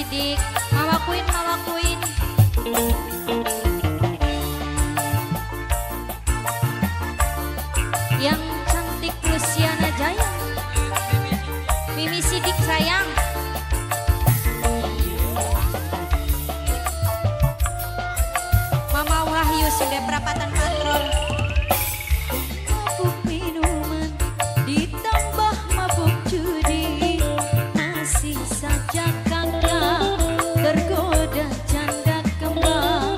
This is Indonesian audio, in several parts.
Sidik, Mama Queen, Mama Queen. Yang cantik Luciana Jaya, Mimi Sidik sayang. Mama Wahyu sudah perapatan patrol. Mabuk minuman ditambah mabuk judi, masih saja kakak tergoda janda kembang.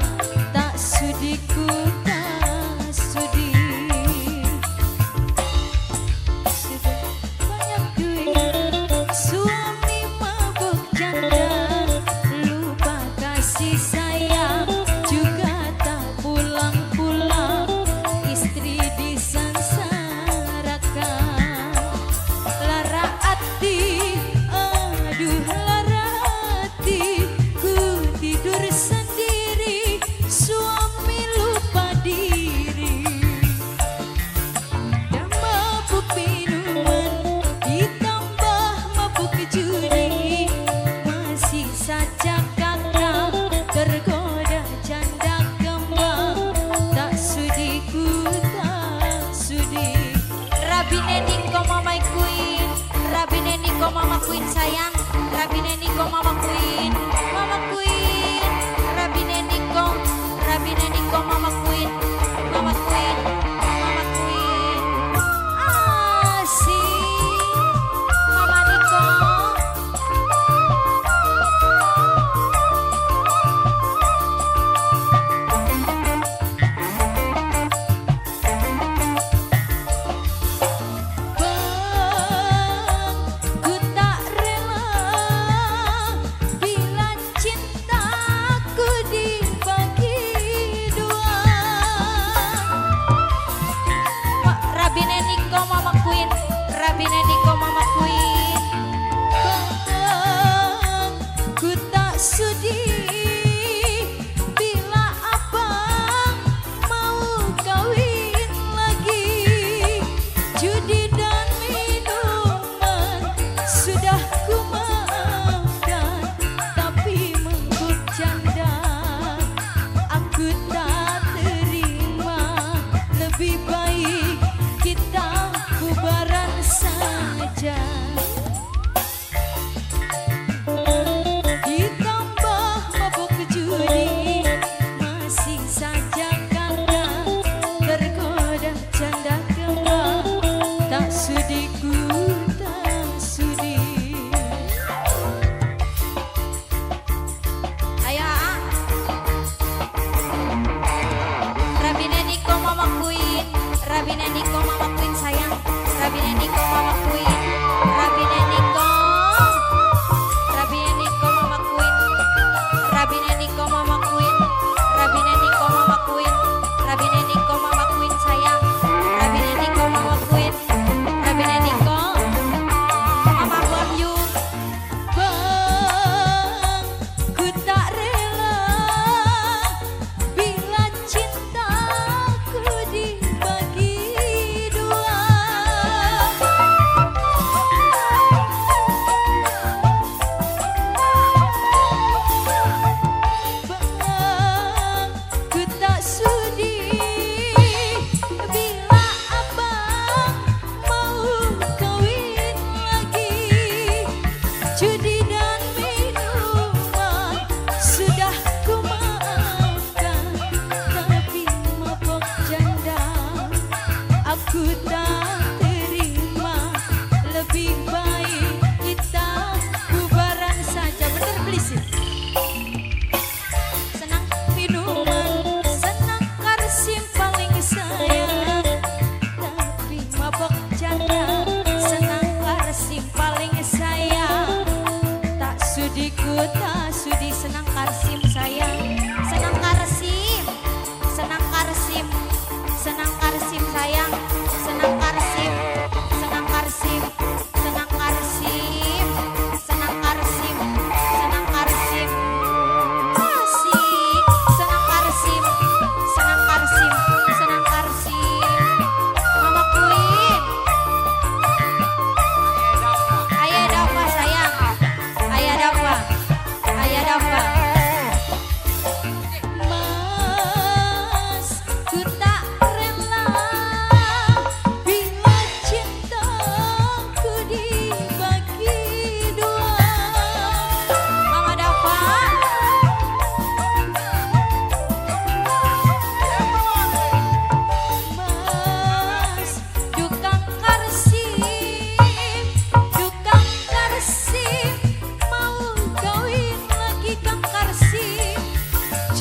Tak sudi ku tak sudi. Sudah banyak duit, suami mabuk janda, lupa kasih sayang, juga tak pulang-pulang, istri disengsarakan. Lara hati, aduh lara hati, ku tidur sendiri, suami lupa diri. Dan mabuk minuman ditambah mabuk judi, masih saja kakak tergoda janda kembang. Tak sudi ku tak sudi. Rabine Niko Mama Queen, Rabine Niko Mama Queen sayang, Rabine Niko Mama Queen, Mama Queen, Rabine Niko Mama Queen, Mama Queen, Mama Queen. Asik, Mama Niko. Bang, ku tak rela bila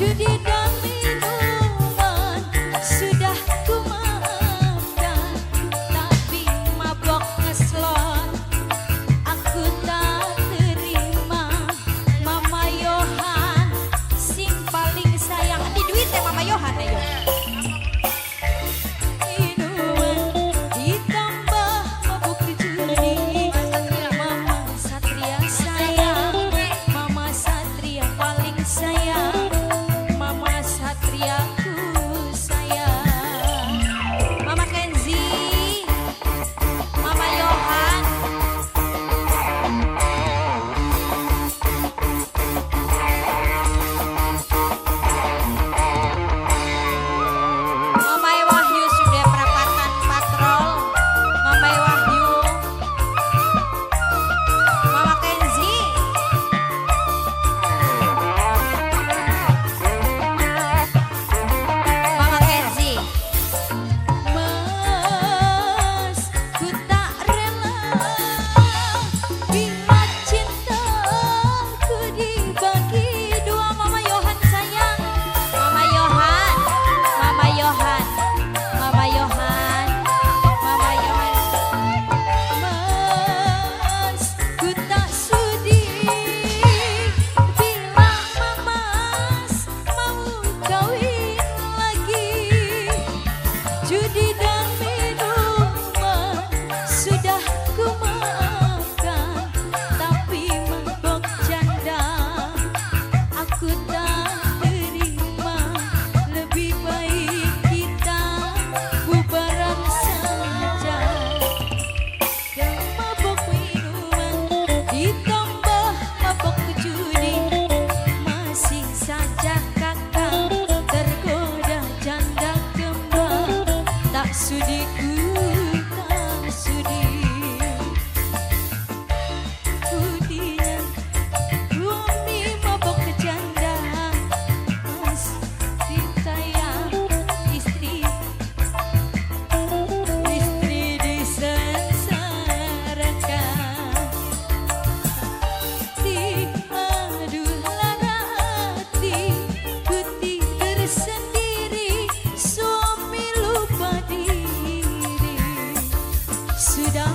Judi dan minuman sudah ku maafkan, tapi mabok ngeslot aku tak terima. Mama Yohan sing paling sayang di duit ya Mama Yohan ayo. Minuman ditambah mabuk judi, Mama Satria sayang, Mama Satria paling sayang, Mama Satriaku sayang. Mama Kenzi, Mama Yohan, Mama Wahyu sudah perapatan patrol. Mama Wahyu, Mama Kenzi, Mama Kenzi. Mas, ku tak rela bila cintaku dibagi dua. Mama Yohan sayang, Mama Yohan, Mama Yohan, Mama Yohan, Mama Yohan. Mas, ku tak sudi bila Mamas mau kawin lagi. Judi dan minuman sudah ku maafkan, tapi mabok janda aku tak terima. Lebih baik kita bubaran saja. Dan mabok minuman ditambah mabok judi, masih saja kakak tergoda janda kembar. Tak sudi ku, tak sudi. Kudinya suami mabok janda, mas ditayang istri disengsarakan. Aduh lara hati, ku tidur sendiri, suami lupa diri. Sudah